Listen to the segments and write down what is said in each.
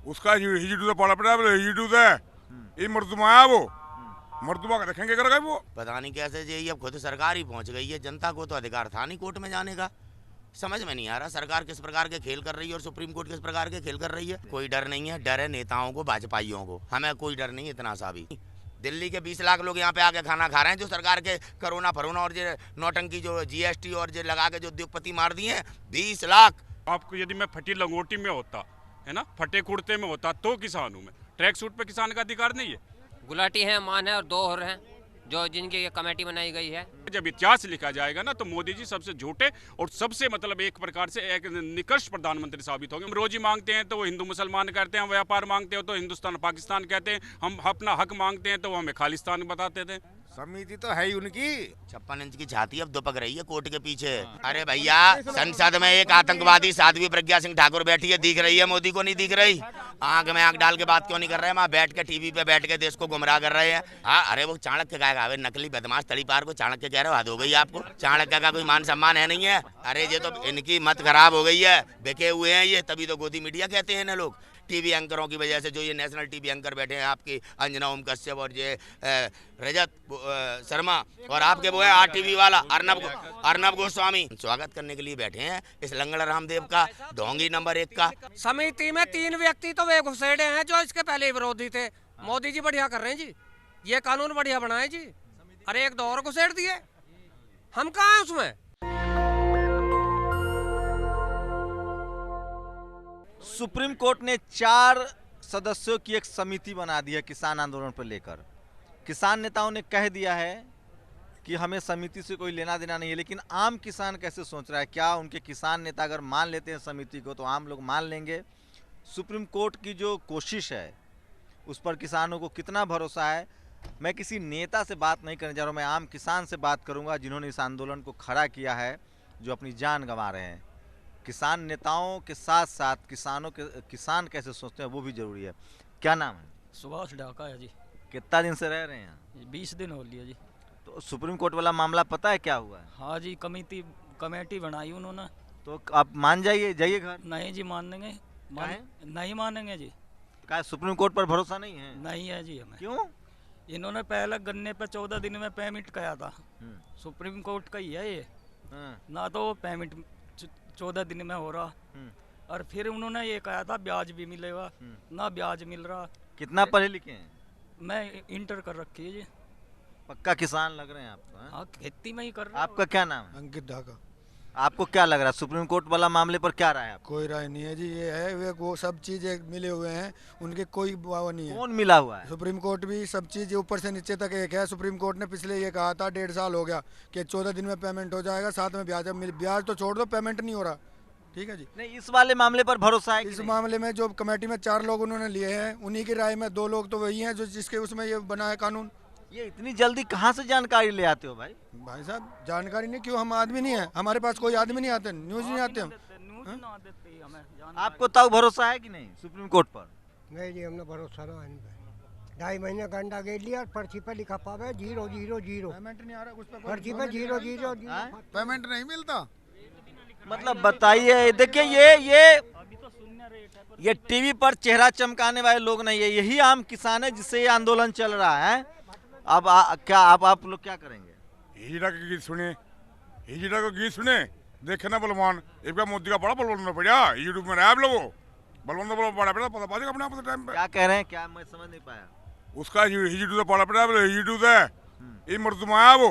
उसका हिजड़ू तो पड़ा पड़ा हिजड़ू है ये मर्दुमा है वो मर्दुमा का देखेंगे करेगा वो पता नहीं कैसे ये अब खुद सरकार ही पहुंच गई है। जनता को तो अधिकार था नहीं कोर्ट में जाने का। समझ में नहीं आ रहा सरकार किस प्रकार के खेल कर रही है और सुप्रीम कोर्ट किस प्रकार के खेल कर रही है। कोई डर नहीं है, डर है नेताओं को, भाजपाइयों को। हमें कोई डर नहीं इतना सा भी। दिल्ली के 20 लाख लोग यहाँ पे आके खाना खा रहे हैं जो सरकार के कोरोना फरोना और जो नौटंकी जो जीएसटी और जो लगा के जो उद्योगपति मार दिए हैं 20 लाख। आपको यदि मैं फटी लंगोटी में होता है ना, फटे कुर्ते में होता तो किसान हूँ मैं। ट्रैक सूट पे किसान का अधिकार नहीं है। गुलाटी है, मान है और दो और हैं जो जिनकी ये कमेटी बनाई गई है। जब इतिहास लिखा जाएगा ना तो मोदी जी सबसे झूठे और सबसे मतलब एक प्रकार से एक निकृष्ट प्रधानमंत्री साबित होंगे। हम रोजी मांगते हैं तो वो हिंदू मुसलमान कहते हैं, व्यापार मांगते हो तो हिंदुस्तान पाकिस्तान कहते हैं, हम अपना हक मांगते हैं तो वो हमें खालिस्तान बताते थे। समिति तो है ही उनकी। 56 इंच की छाती अब दुपक रही है कोर्ट के पीछे। अरे भैया संसद में एक आतंकवादी साध्वी प्रज्ञा सिंह ठाकुर बैठी है, दिख रही है, मोदी को नहीं दिख रही। आंख में आंख डाल के बात क्यों नहीं कर रहे हैं? वहाँ बैठ के टीवी पे बैठ के देश को गुमराह कर रहे हैं। हाँ, अरे वो चाणक्य का नकली बदमाश तड़ी पार को चाणक्य कह रहे हो, हद हो गई आपको। चाणक्य का कोई मान सम्मान है नहीं है। अरे ये तो इनकी मत खराब हो गई है, बिके हुए हैं ये, तभी तो गोदी मीडिया कहते हैं ना लोग। टीवी एंकरों की वजह से जो ये नेशनल टीवी एंकर बैठे हैं आपकी अंजना ओम कश्यप और ये रजत शर्मा और आपके वो है आरटीवी वाला अर्नब गोस्वामी स्वागत करने के लिए बैठे हैं इस लंगड़ रामदेव का, ढोंगी नंबर 1 का। समिति में 3 व्यक्ति तो वे घुसेड़े हैं जो इसके पहले विरोधी थे। मोदी जी बढ़िया कर रहे हैं जी, ये कानून बढ़िया बनाए जी। अरे एक दो और घुसेड़ दिए, हम कहाँ हैं उसमें। सुप्रीम कोर्ट ने 4 सदस्यों की एक समिति बना दी है किसान आंदोलन पर लेकर। किसान नेताओं ने कह दिया है कि हमें समिति से कोई लेना देना नहीं है, लेकिन आम किसान कैसे सोच रहा है? क्या उनके किसान नेता अगर मान लेते हैं समिति को तो आम लोग मान लेंगे? सुप्रीम कोर्ट की जो कोशिश है उस पर किसानों को कितना भरोसा है? मैं किसी नेता से बात नहीं करने जा रहा हूँ, मैं आम किसान से बात करूँगा जिन्होंने इस आंदोलन को खड़ा किया है, जो अपनी जान गंवा रहे हैं। किसान नेताओं के साथ साथ किसान कैसे सोचते हैं वो भी जरूरी है। क्या नाम है? सुभाष ढाका है जी। कितना दिन से रह रहे हैं यहाँ? 20 दिन हो लिया जी। तो सुप्रीम कोर्ट वाला मामला पता है क्या हुआ है? हाँ जी, कमेटी बनाई उन्होंने। तो आप मान जाइए घर। नहीं जी, मानेंगे नहीं मानेंगे जी। क्या सुप्रीम कोर्ट पर भरोसा नहीं है? नहीं है जी हमें। क्यों? इन्होंने पहले गन्ने पे 14 दिन में पेमेंट किया था। सुप्रीम कोर्ट का ही है ये ना, तो पेमेंट 14 दिन में हो रहा और फिर उन्होंने ये कहा था ब्याज भी मिलेगा, ना ब्याज मिल रहा। कितना पढ़े लिखे हैं? मैं इंटर कर रखी है जी। पक्का किसान लग रहे हैं आप? हाँ, खेती में ही कर रहा। आपका क्या नाम है? अंकित ढाका। आपको क्या लग रहा है सुप्रीम कोर्ट वाला मामले पर क्या राय है? कोई राय नहीं है जी, ये है वे वो सब चीजें मिले हुए हैं, उनके कोई वो नहीं है। कौन मिला हुआ है? सुप्रीम कोर्ट भी सब चीज ऊपर से नीचे तक एक है। सुप्रीम कोर्ट ने पिछले ये कहा था 1.5 साल हो गया कि 14 दिन में पेमेंट हो जाएगा, साथ में ब्याज तो छोड़ दो, पेमेंट नहीं हो रहा। ठीक है जी। नहीं, इस वाले मामले पर भरोसा है? इस मामले में जो कमेटी में 4 लोग उन्होंने लिए हैं, उन्हीं की राय में 2 लोग तो वही हैं जो जिसके उसमें ये बना है कानून। ये इतनी जल्दी कहाँ से जानकारी ले आते हो भाई? भाई साहब जानकारी नहीं, क्यों? हम आदमी नहीं है, हमारे पास कोई आदमी नहीं आते, न्यूज नहीं आते हम। आपको तब भरोसा है कि नहीं सुप्रीम कोर्ट पर? नहीं जी, हमने भरोसा ना है। 2.5 महीने का अंडा गेट लिया, पर्ची पे लिखा पावे 000। पेमेंट नहीं आ रहा, उस पर पर्ची पे 000 पेमेंट नहीं मिलता। मतलब बताइए, देखिए ये टीवी पर चेहरा चमकाने वाले लोग नहीं है, यही आम किसान है जिससे ये आंदोलन चल रहा है। अब आप लोग क्या करेंगे? हिजड़ा के गीत सुने, हिजड़ा को गीत सुने, देखे ना बलवान एक बार मोदी का बड़ा बलवान बढ़िया यूट्यूब में रहा आप लोगों बलवान तो बड़ा पड़ा पता पाएगा अपने आप टाइम पे। क्या कह रहे हैं? क्या मैं समझ नहीं पाया। उसका हिजड़ू तो पड़ा पड़ा हिजड़ू है ये मर्दुमा है वो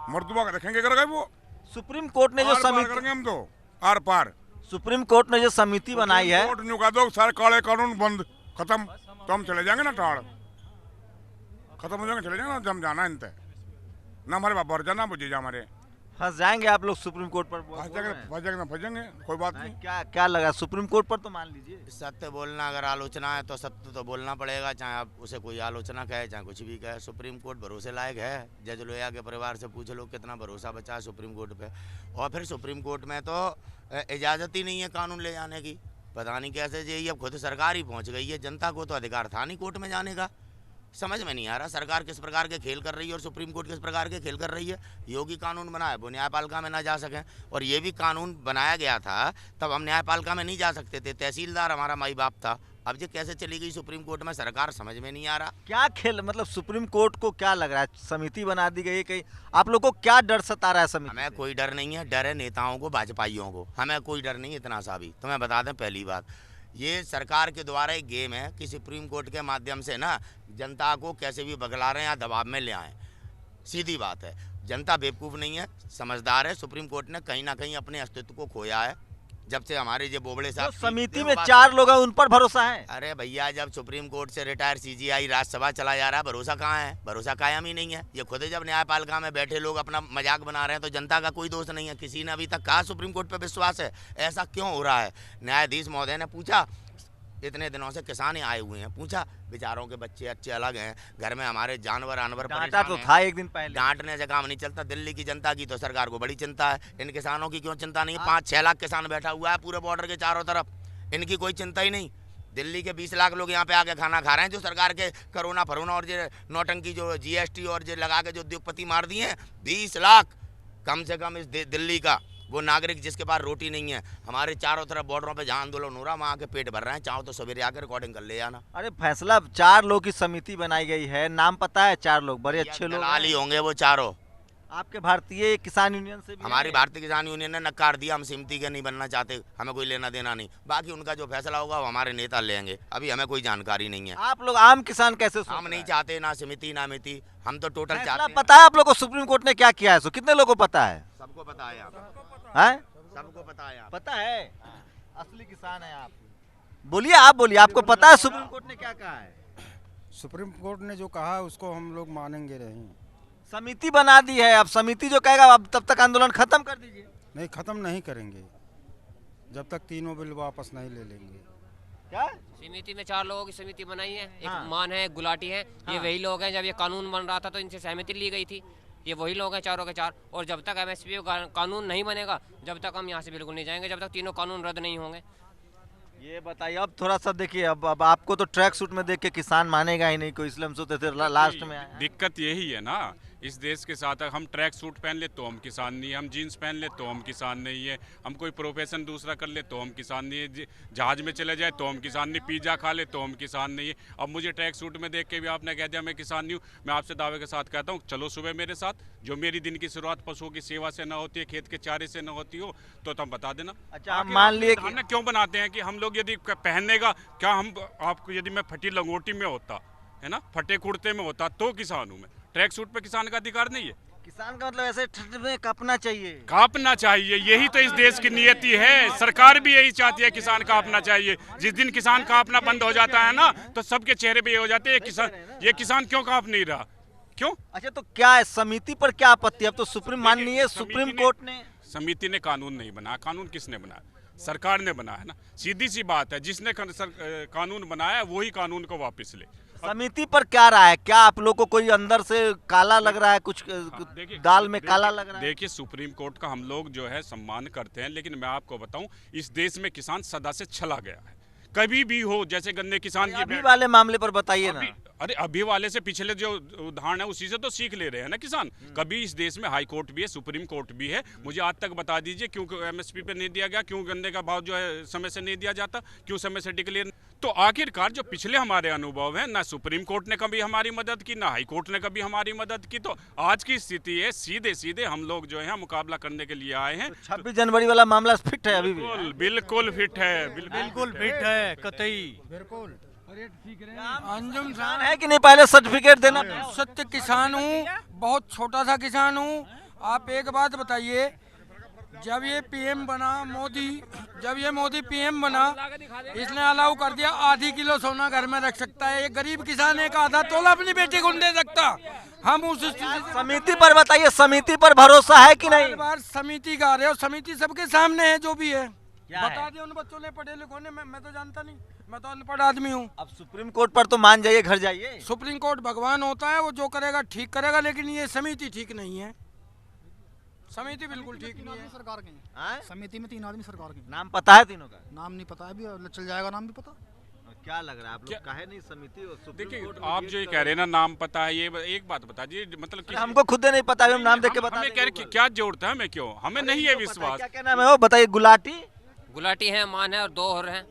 मर्दुमा का देखेंगे करेगा वो। सुप्रीम कोर्ट ने जो समिति करेंगे हम तो आर पार। सुप्रीम कोर्ट ने जो समिति बनाई है, कोर्ट ने कहा दो सारे काले कानून बंद खत्म तो हम चले जाएंगे ना, ठाड़ खत्म हो जाएंगे, चले जाएंगे ना, हम जाना इनते ना, हमारे बाबा और जाना बुझे जा हमारे फंस जाएंगे आप लोग सुप्रीम कोर्ट पर। फंसेंगे कोई बात नहीं। क्या लगा सुप्रीम कोर्ट पर तो मान लीजिए। सत्य बोलना अगर आलोचना है तो सत्य तो बोलना पड़ेगा, चाहे आप उसे कोई आलोचना कहे चाहे कुछ भी कहे। सुप्रीम कोर्ट भरोसे लायक है? जज लोहिया के परिवार से पूछ लो कितना भरोसा बचा है सुप्रीम कोर्ट पे। और फिर सुप्रीम कोर्ट में तो इजाज़त ही नहीं है कानून ले जाने की। पता नहीं कैसे ये अब खुद सरकार ही पहुँच गई है, जनता को तो अधिकार था नहीं कोर्ट में जाने का। समझ में नहीं आ रहा सरकार किस प्रकार के खेल कर रही है और सुप्रीम कोर्ट किस प्रकार के खेल कर रही है। योगी कानून बनाया वो न्यायपालिका में ना जा सकें, और ये भी कानून बनाया गया था तब हम न्यायपालिका में नहीं जा सकते थे। तहसीलदार हमारा माई बाप था, अब ये कैसे चली गई सुप्रीम कोर्ट में, सरकार समझ में नहीं आ रहा। क्या खेल, मतलब सुप्रीम कोर्ट को क्या लग रहा है, समिति बना दी गई है कहीं, आप लोग को क्या डर सता रहा है समिति? हमें कोई डर नहीं है, डर है नेताओं को, भाजपाइयों को। हमें कोई डर नहीं इतना सा भी। तुम्हें बता दें पहली बात, ये सरकार के द्वारा एक गेम है कि सुप्रीम कोर्ट के माध्यम से ना जनता को कैसे भी बगला रहे हैं या दबाव में ले आए। सीधी बात है, जनता बेवकूफ़ नहीं है, समझदार है। सुप्रीम कोर्ट ने कहीं ना कहीं अपने अस्तित्व को खोया है जब से हमारे जो बोबड़े साहब समिति में 4 लोग हैं, उन पर भरोसा है? अरे भैया, जब सुप्रीम कोर्ट से रिटायर सीजीआई राज्यसभा चला जा रहा है, भरोसा कहाँ है? भरोसा कायम ही नहीं है। ये खुद जब न्यायपालिका में बैठे लोग अपना मजाक बना रहे हैं तो जनता का कोई दोष नहीं है। किसी ने अभी तक कहा सुप्रीम कोर्ट पर विश्वास है? ऐसा क्यों हो रहा है? न्यायाधीश महोदय ने पूछा, इतने दिनों से किसान आए हुए हैं, पूछा, बेचारों के बच्चे अच्छे अलग हैं, घर में हमारे जानवर डांटा तो था एक दिन पहले। डांटने से काम नहीं चलता। दिल्ली की जनता की तो सरकार को बड़ी चिंता है, इन किसानों की क्यों चिंता नहीं? 5-6 लाख किसान बैठा हुआ है पूरे बॉर्डर के चारों तरफ, इनकी कोई चिंता ही नहीं। दिल्ली के 20 लाख लोग यहाँ पे आके खाना खा रहे हैं, जो सरकार के कोरोना फरोना और जो नौटंकी जो GST और जो लगा के जो उद्योगपति मार दिए हैं, 20 लाख कम से कम इस दिल्ली का वो नागरिक जिसके पास रोटी नहीं है। हमारे चारों तरफ बॉर्डरों पे जहाँ आंदोलन हो रहा है वहाँ के पेट भर रहे हैं। चाहो तो सवेरे आकर रिकॉर्डिंग कर ले जाना। अरे फैसला, 4 लोग की समिति बनाई गई है, नाम पता है? 4 लोग बड़े अच्छे लोग ही होंगे वो चारों। आपके भारतीय किसान यूनियन से भी? हमारी भारतीय किसान यूनियन ने नकार दिया, हम समिति के नहीं बनना चाहते, हमें कोई लेना देना नहीं। बाकी उनका जो फैसला होगा वो हमारे नेता लेंगे, अभी हमें कोई जानकारी नहीं है। आप लोग आम किसान कैसे? हम नहीं चाहते ना समिति ना मिति, हम तो टोटल चाहते हैं। पता है आप लोग को सुप्रीम कोर्ट ने क्या किया है? सो कितने लोगों को पता है? सबको पता है, सबको पता है। पता है? असली किसान है आप। बोलिए, आप बोलिए, आपको पता है सुप्रीम कोर्ट ने क्या कहा है? सुप्रीम कोर्ट ने जो कहा है उसको हम लोग मानेंगे नहीं। समिति बना दी है, अब समिति जो कहेगा अब तब तक आंदोलन खत्म कर दीजिए। नहीं, खत्म नहीं करेंगे जब तक तीनों बिल वापस नहीं ले लेंगे। क्या? समिति में 4 लोगों की समिति बनाई है, एक मान है, एक गुलाटी है, ये वही लोग हैं। जब ये कानून बन रहा था तो इनसे सहमति ली गई थी, ये वही लोग हैं चारों के 4। और जब तक MSP कानून नहीं बनेगा जब तक हम यहाँ से बिल्कुल नहीं जाएंगे, जब तक तीनों कानून रद्द नहीं होंगे। ये बताइए, अब थोड़ा सा देखिए, अब आपको तो ट्रैक सूट में देख के किसान मानेगा ही नहीं कोई, इसलिए हम सोचते थे लास्ट में आए। दिक्कत यही है ना इस देश के साथ, हम ट्रैक सूट पहन ले तो हम किसान नहीं है, हम जीन्स पहन ले तो हम किसान नहीं है, हम कोई प्रोफेशन दूसरा कर ले तो हम किसान नहीं है, जहाज में चले जाए तो हम किसान नहीं, पिज्जा खा ले तो हम किसान नहीं है। अब मुझे ट्रैक सूट में देख के भी आपने कह दिया मैं किसान नहीं हूँ। मैं आपसे दावे के साथ कहता हूँ, चलो सुबह मेरे साथ, जो मेरी दिन की शुरुआत पशुओं की सेवा से ना होती है, खेत के चारे से ना होती हो, तो तुम बता देना। अच्छा, आप मान लिए कि क्यों बनाते हैं कि हम लोग यदि पहनने का क्या, हम आपको यदि मैं फटी लंगोटी में होता है ना, फटे कुर्ते में होता तो किसान हूँ मैं। ट्रैक सूट पे किसान का अधिकार नहीं है। किसान का मतलब ऐसे ठंड में कांपना चाहिए, कांपना चाहिए, यही तो इस देश की नियति है। सरकार भी यही चाहती है किसान कांपना चाहिए। जिस दिन किसान कांपना बंद हो जाता है ना तो सबके चेहरे पे ये हो जाते हैं, ये किसान क्यों कांप नहीं रहा, क्यों? अच्छा, तो क्या है समिति पर क्या आपत्ति? अब तो सुप्रीम माननीय सुप्रीम कोर्ट ने, समिति ने कानून नहीं बनाया। कानून किसने बनाया? सरकार ने बनाया है ना, सीधी सी बात है। जिसने कानून बनाया वही कानून को वापस ले। समिति पर क्या रहा है? क्या आप लोग को कोई अंदर से काला लग रहा है, कुछ दाल में काला लग रहा है? देखिए, सुप्रीम कोर्ट का हम लोग जो है सम्मान करते हैं, लेकिन मैं आपको बताऊं, इस देश में किसान सदा से चला गया है। कभी भी हो, जैसे गन्ने किसान की अभी वाले मामले पर बताइए ना। अरे अभी वाले से पिछले जो उदाहरण है उसी से तो सीख ले रहे हैं ना किसान। कभी इस देश में हाई कोर्ट भी है, सुप्रीम कोर्ट भी है। मुझे आज तक बता दीजिए क्यों MSP पे नहीं दिया गया, क्यों गन्ने का भाव जो है समय से नहीं दिया जाता, क्यों समय से डिक्लेयर। तो आखिरकार जो पिछले हमारे अनुभव हैं, ना सुप्रीम कोर्ट ने कभी हमारी मदद की, ना हाई कोर्ट ने कभी हमारी मदद की। तो आज की स्थिति है, सीधे सीधे हम लोग जो है मुकाबला करने के लिए आए हैं। 26 जनवरी वाला मामला फिट है अभी भी? बिल्कुल फिट है, बिल्कुल फिट है, कतई बिल्कुल। अंजुम खान है कि नहीं? पहले सर्टिफिकेट देना। सत्य किसान हूँ, बहुत छोटा सा किसान हूँ। आप एक बात बताइए, जब ये PM बना मोदी, जब ये मोदी PM बना, इसने अलाउ कर दिया आधी किलो सोना घर में रख सकता है। एक गरीब किसान एक आधा तोला अपनी बेटी को दे सकता। हम उस समिति पर बताइए, समिति पर भरोसा है कि नहीं? बार समिति का रहे हो, समिति सबके सामने है जो भी है। क्या बता है? दिया उन बच्चों ने, पढ़े लिखों ने, मैं तो जानता नहीं, मैं तो अनपढ़ आदमी हूँ। अब सुप्रीम कोर्ट पर तो मान जाइए, घर जाइए। सुप्रीम कोर्ट भगवान होता है, वो जो करेगा ठीक करेगा, लेकिन ये समिति ठीक नहीं है। समिति बिल्कुल ठीक नहीं है। सरकार के समिति में 3 आदमी सरकार के। नाम पता है तीनों का? नाम नहीं पता है, अभी चल जाएगा नाम भी पता। क्या लग रहा है आप लोग काहे नहीं समिति और सुप्रीम देखिए, कोर्ट? आप जो ये कह रहे हैं ना नाम पता है, ये एक बात बता दीजिए, मतलब कि हमको खुद नहीं पता, हम नाम देख के बता हमें कह रहे क्या जोड़ता है, हमें क्यों, हमें नहीं है विश्वास। क्या नाम है वो बताइए? गुलाटी, गुलाटी है, मान है और 2 और हैं।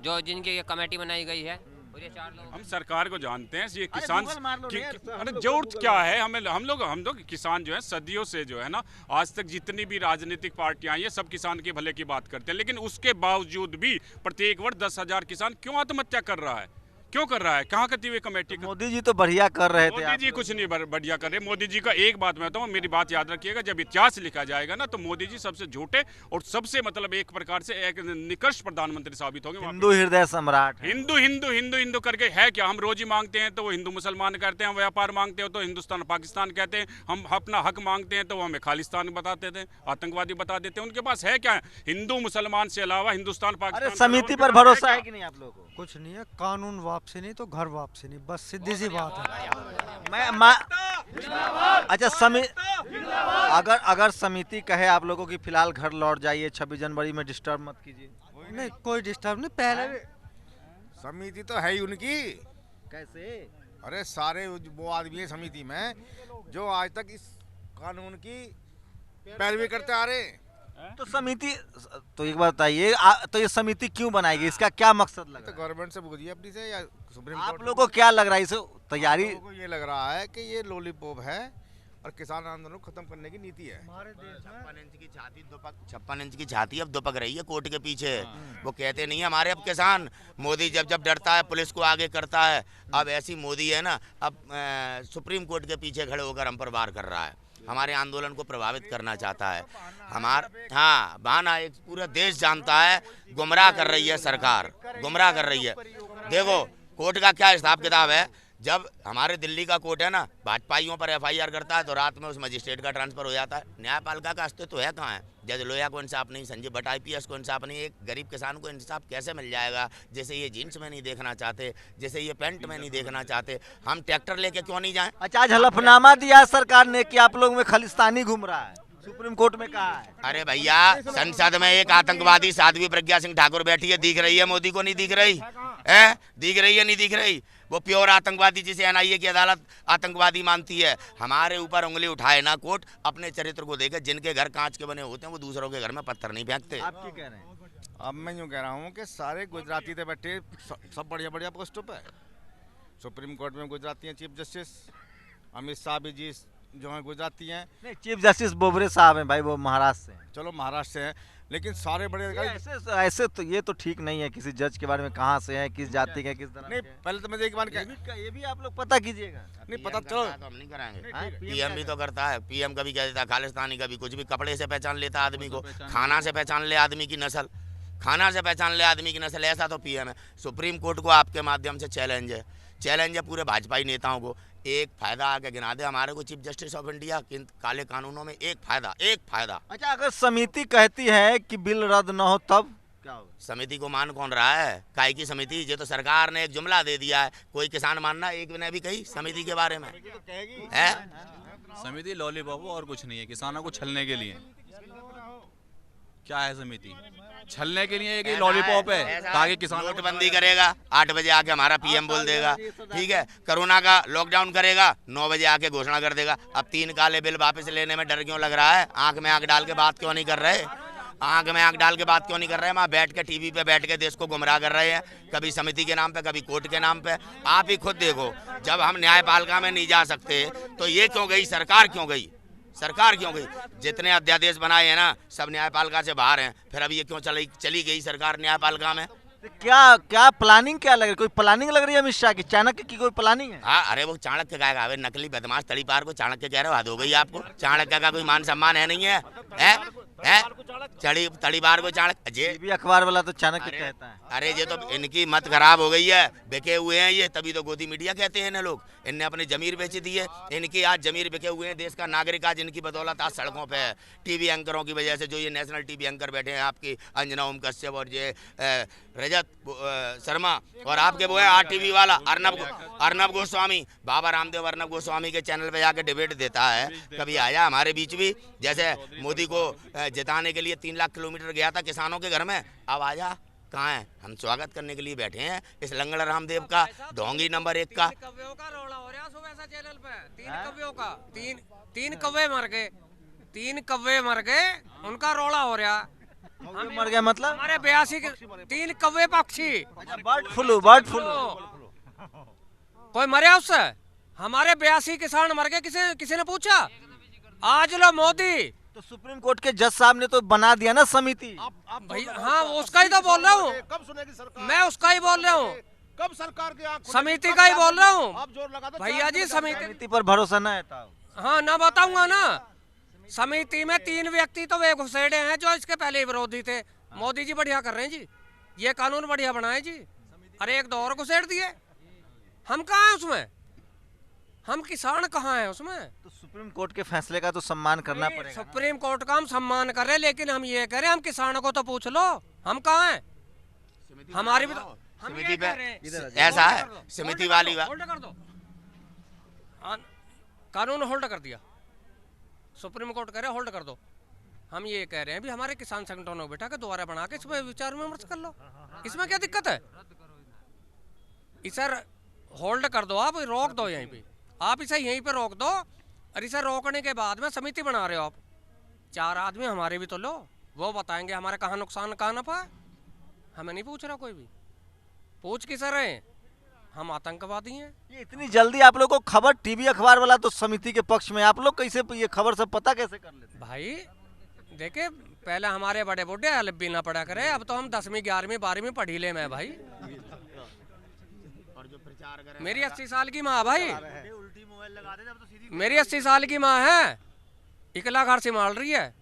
जो जिनकी ये कमेटी बनाई गई है, और ये 4 लोग हम सरकार को जानते हैं, ये किसान गूगल मार लो ना यार, हम अरे लोग जरूरत गूगल क्या मार है, हम लोग किसान जो है सदियों से जो है ना, आज तक जितनी भी राजनीतिक पार्टियां आई है सब किसान के भले की बात करते हैं, लेकिन उसके बावजूद भी प्रत्येक वर्ष 10,000 किसान क्यों आत्महत्या कर रहा है, क्यों कर रहा है, कहाँ करती हुई कमेटी का? मोदी जी तो बढ़िया कर रहे थे। मोदी आप जी लोग। कुछ नहीं बढ़िया कर रहे। मोदी जी का एक बात मैं बताऊं, मेरी बात याद रखिएगा, जब इतिहास लिखा जाएगा ना तो मोदी जी सबसे झूठे और सबसे मतलब एक प्रकार से एक निकृष्ट प्रधानमंत्री साबित होंगे। हिंदू हृदय सम्राट हैं। हिंदू हिंदू हिंदू हिंदू करके है क्या? हम रोजी मांगते हैं तो वो हिंदू मुसलमान कहते हैं, हम व्यापार मांगते हो तो हिंदुस्तान पाकिस्तान कहते हैं, हम अपना हक मांगते हैं तो वो हमें खालिस्तान बताते थे, आतंकवादी बता देते हैं। उनके पास है क्या? हिंदू मुसलमान से अलावा हिंदुस्तान अरे पाकिस्तान समिति पर भरोसा है कि नहीं आप लोगों को? कुछ नहीं है, कानून वापसी नहीं तो घर वापसी नहीं, बस सीधी सी बात है। अच्छा अगर समिति कहे आप लोगों की फिलहाल घर लौट जाइए, 26 जनवरी में डिस्टर्ब मत कीजिए, नहीं कोई डिस्टर्ब नहीं, पहले भी समिति तो है ही उनकी। कैसे? अरे सारे वो आदमी है समिति में जो आज तक इस कानून की पैरवी करते आ रहे हैं। तो समिति, तो एक बात बताइए, तो ये समिति क्यों बनाएगी, इसका क्या मकसद लग तो रहा गवर्नमेंट से पूछिए अपनी से या सुप्रीम है? कोर्ट आप लोगों को क्या लग रहा है इसे तैयारी? लोगों को ये लग रहा है कि ये लॉलीपॉप है और किसान आंदोलन को खत्म करने की नीति है। 56 इंच की छाती अब दुपक रही है कोर्ट के पीछे। वो कहते नहीं है हमारे अब किसान, मोदी जब जब डरता है पुलिस को आगे करता है। अब ऐसी मोदी है ना, अब सुप्रीम कोर्ट के पीछे खड़े होकर हम पर वार कर रहा है, हमारे आंदोलन को प्रभावित करना चाहता है। हाँ बहाना एक पूरा देश जानता है, गुमराह कर रही है सरकार, गुमराह कर रही है। देखो कोर्ट का क्या हिसाब किताब है, जब हमारे दिल्ली का कोर्ट है ना, भाजपाइयों पर FIR करता है तो रात में उस मजिस्ट्रेट का ट्रांसफर हो जाता है। न्यायपालिका का अस्तित्व है कहाँ है? जज लोया को इंसाफ नहीं, संजय भट्ट IPS को इंसाफ नहीं, एक गरीब किसान को इंसाफ कैसे मिल जाएगा? जैसे ये जीन्स में नहीं देखना चाहते, जैसे ये पैंट में नहीं देखना चाहते, हम ट्रैक्टर लेके क्यों नहीं जाएं? अच्छा आज हलफनामा दिया है सरकार ने कि आप लोग में खालिस्तानी घूम रहा है, सुप्रीम कोर्ट में कहा है। अरे भैया संसद में एक आतंकवादी साध्वी प्रज्ञा सिंह ठाकुर बैठी है, दिख रही है? मोदी को नहीं दिख रही है? दिख रही है नहीं दिख रही? वो प्योर आतंकवादी जिसे NIA की अदालत आतंकवादी मानती है। हमारे ऊपर उंगली उठाए ना कोर्ट, अपने चरित्र को देखे। जिनके घर कांच के बने होते हैं वो दूसरों के घर में पत्थर नहीं फेंकते। आप क्या कह रहे हैं? अब मैं यूँ कह रहा हूँ कि सारे गुजराती थे बैठे सब बढ़िया बढ़िया पोस्टों पे। सुप्रीम कोर्ट में गुजराती हैं चीफ जस्टिस, अमित शाह भी जी जो हैं गुजराती हैं। नहीं, चीफ जस्टिस बोबड़े साहब हैं भाई, वो महाराष्ट्र से हैं। चलो महाराष्ट्र से हैं, लेकिन सारे बड़े अधिकारी ऐसे तो ये तो ठीक नहीं है किसी जज के बारे में, कहाँ से है, किस जाति के, किस तरह नहीं। के। पहले तो मैं एक बार ये भी आप लोग पता कीजिएगा। नहीं पता चलो तो हम नहीं कराएंगे। हाँ, PM भी तो करता है, PM कभी कह देता खालिस्तानी, कभी कुछ भी। कपड़े से पहचान लेता आदमी को, खाना से पहचान ले आदमी की नस्ल, खाना से पहचान ले आदमी की नस्ल, ऐसा तो PM है। सुप्रीम कोर्ट को आपके माध्यम से चैलेंज है पूरे भाजपाई नेताओं को, एक फायदा आके गिना दे हमारे को चीफ जस्टिस ऑफ इंडिया के काले कानूनों में, एक फायदा। अच्छा अगर समिति कहती है कि बिल रद्द न हो तब क्या होगा? समिति को मान कौन रहा है? काय की समिति? ये तो सरकार ने एक जुमला दे दिया है, कोई किसान मानना एक ने भी कही समिति के बारे में है? समिति लॉलीपॉप और कुछ नहीं है, किसानों को छलने के लिए। क्या है समिति? छलने के लिए एक लॉलीपॉप है ताकि किसान नोटबंदी करेगा 8 बजे आके हमारा PM बोल देगा, ठीक है। कोरोना का लॉकडाउन करेगा 9 बजे आके घोषणा कर देगा। अब 3 काले बिल वापस लेने में डर क्यों लग रहा है? आंख में आंख डाल के बात क्यों नहीं कर रहे? आंख में आंख डाल के बात क्यों नहीं कर रहे? वहाँ बैठ के TV पे बैठ के देश को गुमराह कर रहे हैं, कभी समिति के नाम पे, कभी कोर्ट के नाम पे। आप ही खुद देखो, जब हम न्यायपालिका में नहीं जा सकते तो ये क्यों गई सरकार? क्यों गई सरकार? क्यों गई? जितने अध्यादेश बनाए हैं ना सब न्यायपालिका से बाहर हैं, फिर अब ये क्यों चली गई सरकार न्यायपालिका में? क्या प्लानिंग क्या लग रही है? कोई प्लानिंग लग रही है अमित शाह की? चाणक्य की कोई प्लानिंग है? हाँ, अरे वो चाणक्य का है, नकली बदमाश तड़ीपार को चाणक्य कह रहे हो? हद हो गई आपको। चाणक्य का कोई मान सम्मान है नहीं है? तड़ीपार को चाणक्य भी अखबार वाला तो चाणक्य कहता है। अरे ये तो इनकी मत खराब हो गई है, बिके हुए हैं ये, तभी तो गोदी मीडिया कहते हैं इन्हें लोग। इनने अपनी जमीर बेच दी है, इनकी आज जमीर बिके हुए हैं। देश का नागरिक आज इनकी बदौलत आज सड़कों पे है, TV एंकरों की वजह से। जो ये नेशनल TV एंकर बैठे हैं आपकी अंजना ओम कश्यप और ये रजत शर्मा, और आपके वो है RTV वाला अर्नब गोस्वामी। बाबा रामदेव अर्नब गोस्वामी के चैनल पे जाके डिबेट देता है, कभी आया हमारे बीच भी। जैसे मोदी को जिताने के लिए 3 लाख किलोमीटर गया था किसानों के घर में, अब आजा कहाँ है? हम स्वागत करने के लिए बैठे हैं इस लंगड़ रामदेव का, ढोंगी नंबर 1 का। कव्यों का रोला हो रहा सुबह से चैनल पे, 3 कव्यों का, तीन कव्वे मर गए, 3 कव्वे मर गए, उनका रोला हो रहा। मर गया मतलब हमारे 82 के 3 कौवे पक्षी। Bird flu, bird flu. कोई मरे उससे? हमारे 82 किसान मर गए, किसी ने पूछा? आज लो मोदी। तो सुप्रीम कोर्ट के जज साहब ने तो बना दिया ना समिति। भाई हाँ, उसका ही तो बोल रहा हूँ, कब सुनेगी सरकार? मैं उसका ही बोल रहा हूँ, कब सरकार की आंख समिति का ही बोल रहा हूँ आप जोर लगा दो। भैया जी। समिति पर भरोसा न है। हाँ ना बताऊंगा ना। समिति में 3 व्यक्ति तो वे घुसेड़े हैं जो इसके पहले विरोधी थे। मोदी जी बढ़िया कर रहे हैं जी, ये कानून बढ़िया बनाए जी। अरे 1-2 और घुसेड़ दिए। हम कहाँ हैं उसमें? हम किसान कहाँ हैं उसमें? तो सुप्रीम कोर्ट के फैसले का तो सम्मान करना पड़ेगा। सुप्रीम कोर्ट का हम सम्मान कर रहे हैं, लेकिन हम ये कह रहे हैं, हम किसानों को तो पूछ लो, हम कहाँ हैं? हमारी भी तो हम समिति ये पे कह रहे हैं। ऐसा है, समिति वाली बात। होल्ड कर दो, कानून होल्ड कर दिया, सुप्रीम कोर्ट कह रहे होल्ड कर दो। हम ये कह रहे हैं भी हमारे किसान संगठनों को बैठा के दोबारा बना के इस पर विचार विमर्श कर लो, इसमें क्या दिक्कत है? इसे होल्ड कर दो, आप रोक दो यहीं पे, आप इसे यहीं पे रोक दो। और इसे रोकने के बाद में समिति बना रहे हो आप, 4 आदमी हमारे भी तो लो, वो बताएंगे हमारे कहाँ नुकसान कहाँ नफा है। हमें नहीं पूछ रहा कोई भी, पूछ किस रहे हैं? हम आतंकवादी हैं। ये इतनी जल्दी आप लोग को खबर, टीवी अखबार वाला तो समिति के पक्ष में, आप लोग कैसे ये खबर सब पता कैसे कर लेते? भाई देखे, पहले हमारे बड़े बूढ़े अलग भी ना पढ़ा करे, अब तो हम 10वीं 11वीं 12वीं पढ़ी ले मैं भाई। मेरी 80 साल की माँ भाई, मेरी 80 साल की माँ है, इकला घर संभाल रही है।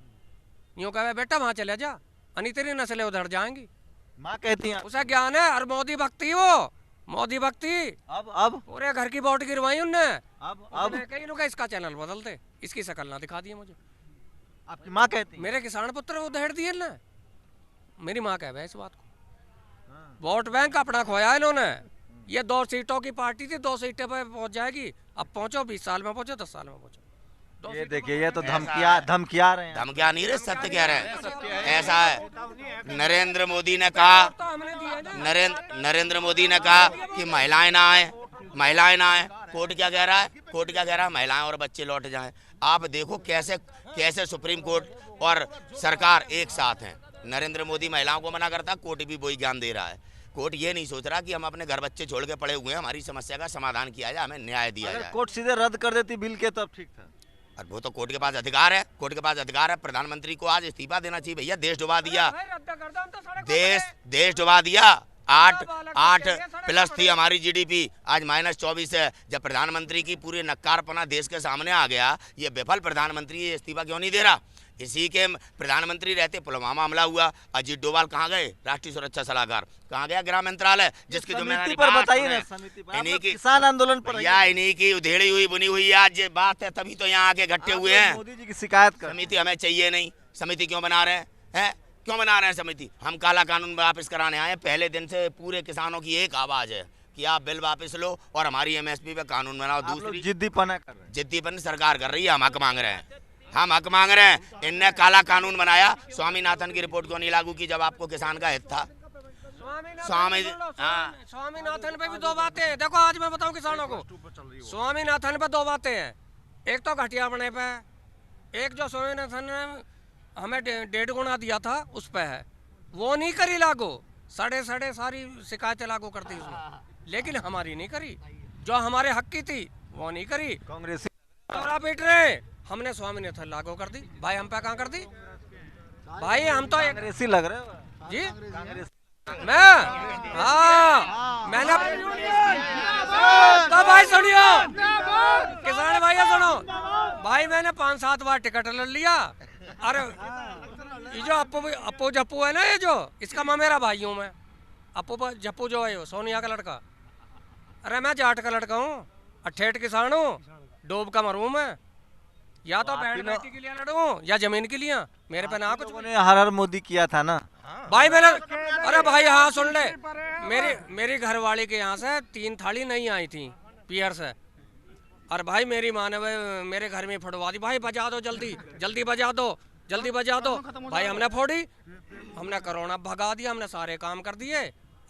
यूँ कहे बेटा वहाँ चले जा, अनि तेरी नस्लें उधर जाएंगी, माँ कहती हैं। उसे ज्ञान है। और मोदी भक्ति, वो मोदी भक्ति अब पूरे घर की बोट गिरवाई उनने। अब कहीं लोग इसका चैनल बदलते, इसकी शक्ल ना दिखा दिए मुझे। आपकी माँ कहती, मेरे किसान पुत्र उधेड़ दिए ना, मेरी माँ कह इस बात को। वोट बैंक अपना खोया इन्होंने। ये 2 सीटों की पार्टी थी, 2 सीटें पे पहुंच जाएगी। अब पहुंचो, 20 साल में पहुंचो, 10 साल में पहुंचो। ये देखिए, ये तो धमकिया रहे हैं। धमकिया नहीं रहे, सत्य कह रहे हैं। ऐसा है, नरेंद्र मोदी ने कहा, नरेंद्र मोदी ने कहा कि महिलाएं ना आए, महिलाएं ना आए। कोर्ट क्या कह रहा है? कोर्ट क्या कह रहा है? महिलाएं और बच्चे लौट जाएं। आप देखो कैसे कैसे सुप्रीम कोर्ट और सरकार एक साथ हैं। नरेंद्र मोदी महिलाओं को मना करता, कोर्ट भी वही ज्ञान दे रहा है। कोर्ट ये नहीं सोच रहा कि हम अपने घर बच्चे छोड़ के पड़े हुए हैं, हमारी समस्या का समाधान किया जाए, हमें न्याय दिया जाए। कोर्ट सीधे रद्द कर देती बिल के तब ठीक था। और वो तो कोर्ट के पास अधिकार है, कोर्ट के पास अधिकार है। प्रधानमंत्री को आज इस्तीफा देना चाहिए भैया, देश डुबा दिया, देश डुबा दिया। 8+ थी हमारी जीडीपी, आज -24 है। जब प्रधानमंत्री की पूरी नक्कारपना देश के सामने आ गया, ये विफल प्रधानमंत्री ये इस्तीफा क्यों नहीं दे रहा? इसी के प्रधानमंत्री रहते पुलवामा हमला हुआ, अजीत डोभाल कहाँ गए? राष्ट्रीय सुरक्षा सलाहकार कहाँ गया? गृह मंत्रालय, जिसकी जिम्मेदारी पर बताइए ना, समिति पर इन्हीं की, किसान आंदोलन पर या इन्हीं की उधेड़ी हुई बुनी हुई आज ये बात है, तभी तो यहाँ आके इकट्ठे हुए हैं। मोदी जी की शिकायत कर। समिति हमें चाहिए नहीं, समिति क्यों बना रहे हैं? क्यों बना रहे हैं समिति? हम काला कानून वापस कराने आए। पहले दिन से पूरे किसानों की एक आवाज है कि आप बिल वापस लो और हमारी एमएसपी पे कानून बनाओ। दूसरी जिद्दीपन सरकार कर रही है, हम हक मांग रहे हैं, हम हक मांग रहे हैं। इनने काला कानून बनाया, स्वामीनाथन की रिपोर्ट क्यों नहीं लागू की जब आपको किसान का हित था? स्वामीनाथन पे भी 2 बातें देखो, आज मैं बताऊं किसानों को। स्वामीनाथन पे 2 बातें हैं, एक तो घटिया बने पे, एक जो स्वामीनाथन ने हमें 1.5 गुना दिया था उस पे है, वो नहीं करी लागू। सड़े सारी शिकायतें लागू करती उसने, लेकिन हमारी नहीं करी। जो हमारे हक की थी वो नहीं करी। कांग्रेसी पीट रहे, हमने स्वामीनाथन लागू कर दी। भाई हम पे कहाँ कर दी भाई? हम तो कांग्रेसी लग रहे हो जी। मैं मैंने तो भाई सुनियो, किसान भाई सुनो भाई, मैंने 5-7 बार टिकट ले लिया। अरे ये जो अपू जप्पू है ना, ये जो इसका मैं मेरा भाई हूँ मैं। अपू जप्पू जो है सोनिया का लड़का। अरे मैं जाट का लड़का हूँ, ठेठ किसान हूँ, डूब का मरूँ मैं। या तो बहन बेटी के लिए लड़ूं या जमीन के लिए, मेरे पे ना कुछ। हर मोदी किया था ना भाई मैंने। अरे भाई हाँ सुन ले, मेरी घरवाली के यहाँ से 3 थाली नहीं आई थी पियर से, और भाई मेरी माँ ने मेरे घर में फटवा दी। भाई बजा दो जल्दी बजा दो। भाई हमने फोड़ी, हमने कोरोना भगा दिया, हमने सारे काम कर दिए।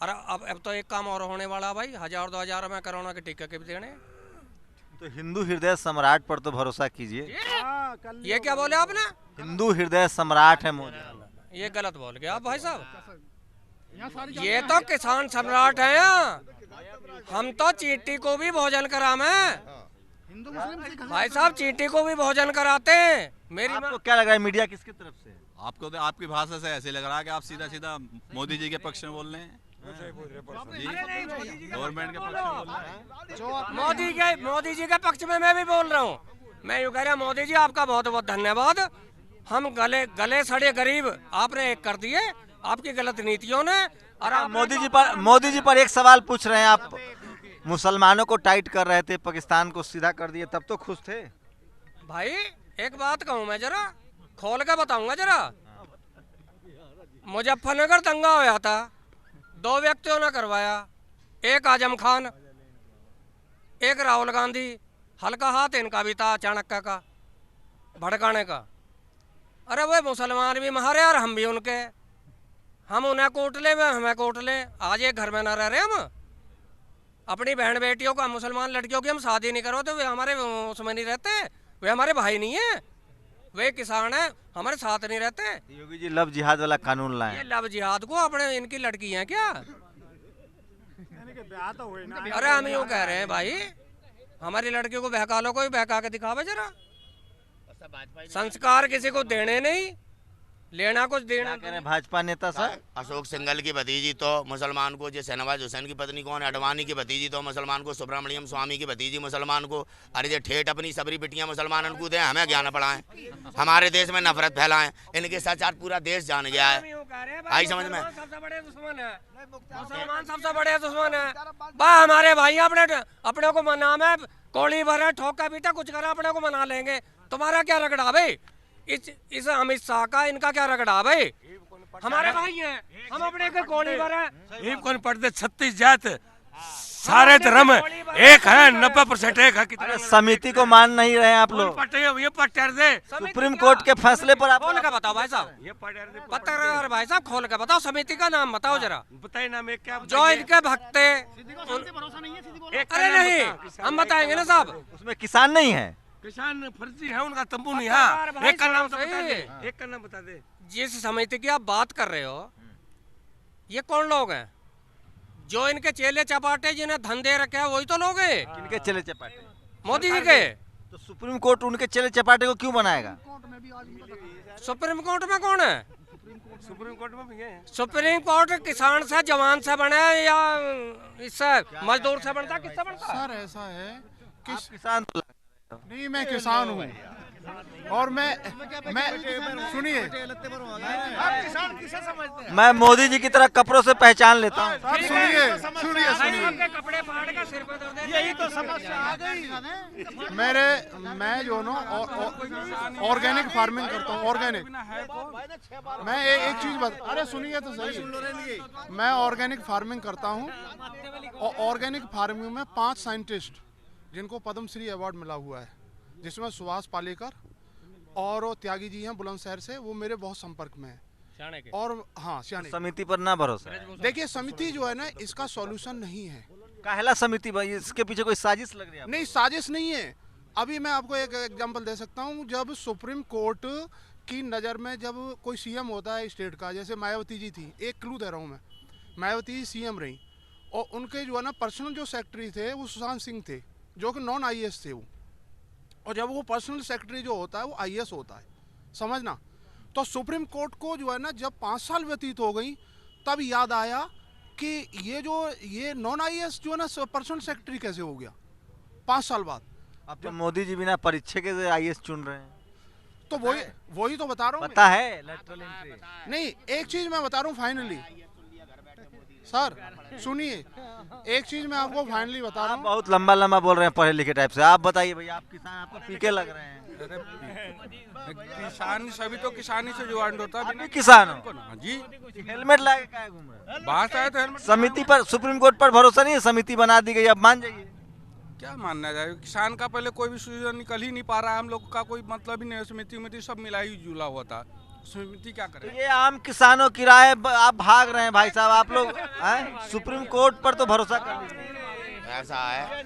और अब तो एक काम और होने वाला भाई, 1000-2000 में कोरोना के टीके के भी देने। तो हिंदू हृदय सम्राट पर तो भरोसा कीजिए। ये क्या बोले आपने? हिंदू हृदय सम्राट है मोदी। ये गलत बोल गया आप भाई साहब। ये तो किसान सम्राट है यहाँ। हम तो चींटी को भी भोजन करावे भाई साहब, चींटी को भी भोजन कराते हैं। मेरी आपको क्या लग रहा है मीडिया किसकी तरफ से? आपको तो आपकी भाषा से ऐसे लग रहा है कि आप सीधा सीधा मोदी जी के पक्ष में बोल रहे हैं, गवर्नमेंट के पक्ष में बोल रहे हैं। मोदी जी के पक्ष में मैं भी बोल रहा हूँ। मैं यूँ कह रहा मोदी जी आपका बहुत बहुत धन्यवाद। हम गले सड़े गरीब आपने एक कर दिए आपकी गलत नीतियों ने। और आप मोदी जी पर एक सवाल पूछ रहे हैं, आप मुसलमानों को टाइट कर रहे थे, पाकिस्तान को सीधा कर दिए, तब तो खुश थे भाई। एक बात कहूँ मैं जरा खोल के बताऊंगा जरा। मुजफ्फरनगर दंगा होया था, 2 व्यक्तियों ने करवाया, एक आजम खान एक राहुल गांधी। हल्का हाथ इनका भी था चाणक्य का भड़काने का। अरे वो मुसलमान भी मारे और हम भी उनके, हम उन्हें कोट ले वे हमें कोट ले। आज एक घर में ना रह रहे हम, अपनी बहन बेटियों को, मुसलमान लड़कियों की हम शादी नहीं करो तो वे हमारे उसमें नहीं रहते, वे हमारे भाई नहीं है, वे किसान है, हमारे साथ नहीं रहते। योगी जी लव जिहाद वाला कानून लाए। ये लव जिहाद को अपने इनकी लड़की है क्या? अरे हम यूँ कह रहे हैं भाई, हमारी लड़की को बहका लो, कोई बहका के दिखावे जरा। संस्कार किसी को देने नहीं, लेना कुछ देना। कह रहे भाजपा नेता सर अशोक सिंघल की भतीजी तो मुसलमान को, जो शहनवाज हुसैन की पत्नी कौन है, अडवाणी की भतीजी तो मुसलमान को, सुब्रमण्यम स्वामी की भतीजी मुसलमान को। अरे जो ठेठ अपनी सबरी बिटियां मुसलमान को दें, हमें ज्ञान पढ़ाएं, हमारे देश में नफरत फैलाएं। इनके साथ आज पूरा देश जान गया है। आई समझ में? सबसे बड़े दुश्मन है मुसलमान, सबसे बड़े दुश्मन है। बा हमारे भाई अपने को मना में कोड़ी भरा ठोका पीटा कुछ करा अपने को मना लेंगे। तुम्हारा क्या रगड़ा भाई? इस अमित शाह का इनका क्या रगड़ा भाई? हमारे भाई हैं, हम अपने के कोड़ी भरा कौन पढ़ते 36 जात सारे धर्म एक है, 90% एक है। कितना समिति को मान नहीं रहे हैं आप लोग? ये पट्टर दे सुप्रीम कोर्ट के फैसले पर आप खोल के बताओ भाई साहब, पत्रकार भाई साहब खोल के बताओ, समिति का नाम बताओ जरा। बताइए नाम एक क्या? जो इनके भक्त है। अरे नहीं, हम बताएंगे ना साहब। उसमें किसान नहीं है, किसान फर्जी है उनका, तंबू नहीं है। एक का नाम तो बता दे, एक का नाम बता दे। जिस समिति की आप बात कर रहे हो, ये कौन लोग हैं? जो इनके चेले चपाटे जिन्हें धंधे रखे हैं वही तो लोग हैं। इनके चेले चपाटे मोदी जी के। तो सुप्रीम कोर्ट उनके चेले चपाटे को क्यों बनाएगा? सुप्रीम कोर्ट में कौन है? सुप्रीम कोर्ट में भी है। सुप्रीम कोर्ट किसान से, जवान से बने या इससे मजदूर से बनता, किससे बनता? सर ऐसा है कि किसान नहीं, मैं किसान हूँ और मैं सुनिए, मैं मोदी जी की तरह कपड़ों से पहचान लेता हूँ। सुनिए कपड़े फाड़ के सिर पे दर्द, यही तो समस्या आ गई। मैं जो ना ऑर्गेनिक फार्मिंग करता हूँ। ऑर्गेनिक मैं एक चीज अरे सुनिए तो सही, मैं ऑर्गेनिक फार्मिंग करता हूँ और ऑर्गेनिक फार्मिंग में 5 साइंटिस्ट जिनको पद्मश्री अवार्ड मिला हुआ है, जिसमें सुभाष पालेकर और त्यागी जी हैं बुलंदशहर से, वो मेरे बहुत संपर्क में है। और हाँ, समिति पर ना भरोसा। देखिए समिति जो है ना, इसका सॉल्यूशन नहीं है। काहला समिति भाई, इसके पीछे कोई साजिश लग रही है? नहीं, साजिश नहीं है। अभी मैं आपको एक एग्जांपल दे सकता हूँ। जब सुप्रीम कोर्ट की नज़र में जब कोई सीएम होता है स्टेट का, जैसे मायावती जी थी, एक क्लू दे रहा हूँ मैं, मायावती जी सीएम रही और उनके जो है ना पर्सनल जो सेक्रेटरी थे वो सुशांत सिंह थे, जो कि नॉन IAS थे वो। और जब वो पर्सनल सेक्रेटरी जो होता है वो IAS होता है, समझना। तो सुप्रीम कोर्ट को जो है ना, जब 5 साल व्यतीत हो गई तब याद आया कि ये नॉन IAS जो है ना पर्सनल सेक्रेटरी कैसे हो गया 5 साल बाद। अब तो मोदी जी बिना परीक्षा के IAS चुन रहे हैं। तो वही तो बता रहा हूँ। पता है लेटरल एंट्री। नहीं, एक चीज मैं बता रहा हूँ फाइनली, सर सुनिए, एक चीज मैं आपको फाइनली बता रहा हूँ। बहुत लंबा बोल रहे हैं पढ़े लिखे टाइप से। आप बताइए भैया, आप किसान, आपको पीके लग रहे हैं। किसान सभी तो किसानी से जुड़ान होता है। किसान हो जी, हेलमेट लगा के घूम रहे हैं। बात आए तो हेलमेट। समिति पर, सुप्रीम कोर्ट पर भरोसा नहीं है, समिति बना दी गई, अब मान जाइए। क्या मानना जाए? किसान का पहले कोई भी सुविधा निकल ही नहीं पा रहा है। हम लोग का कोई मतलब ही नहीं है। समिति सब मिला ही जुला हुआ था। समिति क्या करे? ये आम किसानों की राय आप भाग रहे हैं भाई साहब। आप लोग सुप्रीम कोर्ट पर तो भरोसा कर लीजिए। ऐसा है,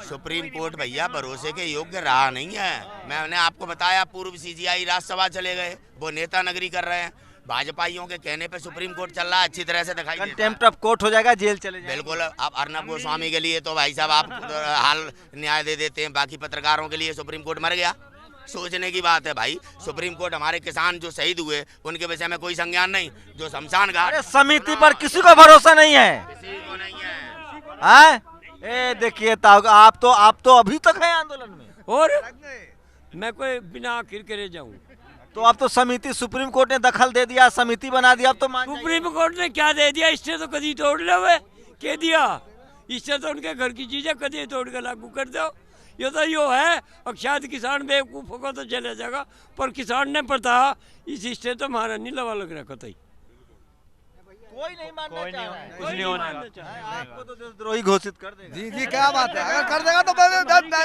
सुप्रीम कोर्ट भैया भरोसे के योग्य रहा नहीं है। मैंने आपको बताया, पूर्व CGI राज्यसभा चले गए, वो नेता नगरी कर रहे हैं। भाजपाइयों के कहने पे सुप्रीम कोर्ट चल रहा है, अच्छी तरह से दिखाई देता है। कंटेम्प्ट ऑफ कोर्ट हो जाएगा, जेल चले जाएंगे। बिल्कुल। अब अर्नब गोस्वामी के लिए तो भाई साहब आप हाल न्याय दे देते हैं, बाकी पत्रकारों के लिए सुप्रीम कोर्ट मर गया। सोचने की बात है भाई, सुप्रीम कोर्ट हमारे किसान जो शहीद हुए उनके विषय में कोई संज्ञान नहीं, जो शमशान घाट। अरे समिति पर किसी को भरोसा नहीं है, किसी को नहीं है। हाँ? ए देखिए आप तो अभी तक है आंदोलन में, और मैं कोई बिना आखिर करे जाऊं तो अब तो समिति सुप्रीम कोर्ट ने दखल दे दिया, समिति बना दिया, अब तो सुप्रीम कोर्ट ने क्या दे दिया? इससे तो कभी तोड़ लो वे कह दिया, इससे तो उनके घर की चीजें कभी तोड़ के लागू कर दो। ये तो यो है, और शायद किसान बेवकूफ होगा तो चले जाएगा, पर किसान ने पता इस स्टेट तो हमारा नहीं लवा लग रहा कतई। कोई नहीं मानना चाह रहा है, कुछ नहीं होना, आपको तो देशद्रोही घोषित कर देगा। जी जी क्या बात है, अगर कर देगा तो मैं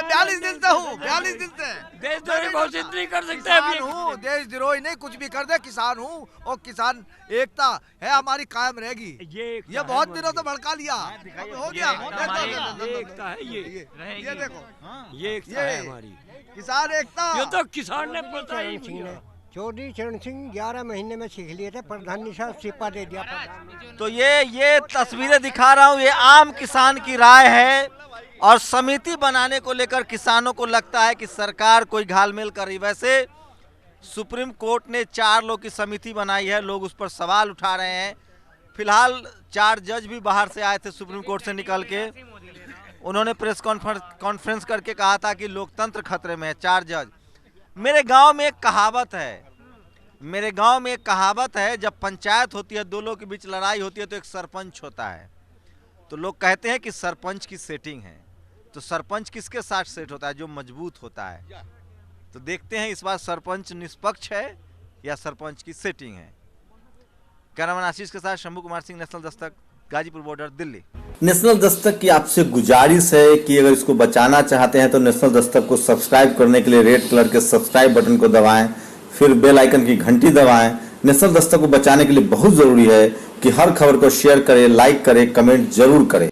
42 दिन से हूँ, 42 दिन से देशद्रोही घोषित नहीं कर सकते। किसान हूँ, देशद्रोही नहीं, कुछ भी कर दे किसान हूँ, और किसान एकता है हमारी कायम रहेगी। ये बहुत दिनों से भड़का लिया, अब हो गया। ये एकता है, ये देखो, ये एकता है हमारी, किसान एकता। ये तो किसान ने पता ही नहीं। चौधरी चरण सिंह 11 महीने में सीख लिए थे, प्रधान निशा इस्तीफा दे दिया। तो ये तस्वीरें दिखा रहा हूँ, ये आम किसान की राय है, और समिति बनाने को लेकर किसानों को लगता है कि सरकार कोई घालमेल कर रही। वैसे सुप्रीम कोर्ट ने 4 लोग की समिति बनाई है, लोग उस पर सवाल उठा रहे हैं। फिलहाल 4 जज भी बाहर से आए थे सुप्रीम कोर्ट से निकल के, उन्होंने प्रेस कॉन्फ्रेंस करके कहा था कि लोकतंत्र खतरे में है। 4 जज। मेरे गांव में एक कहावत है, जब पंचायत होती है, 2 लोगों के बीच लड़ाई होती है तो एक सरपंच होता है, तो लोग कहते हैं कि सरपंच की सेटिंग है। तो सरपंच किसके साथ सेट होता है? जो मजबूत होता है। तो देखते हैं इस बार सरपंच निष्पक्ष है या सरपंच की सेटिंग है। कैमरामैन आशीष के साथ Shambhu Kumar Singh, national Dastak, Ghazipur border, Delhi. National Dastak की आपसे गुजारिश है कि अगर इसको बचाना चाहते हैं तो नेशनल दस्तक को सब्सक्राइब करने के लिए रेड कलर के सब्सक्राइब बटन को दबाएं, फिर बेल आइकन की घंटी दबाएं। नेशनल दस्तक को बचाने के लिए बहुत जरूरी है कि हर खबर को शेयर करें, लाइक करें, कमेंट जरूर करें।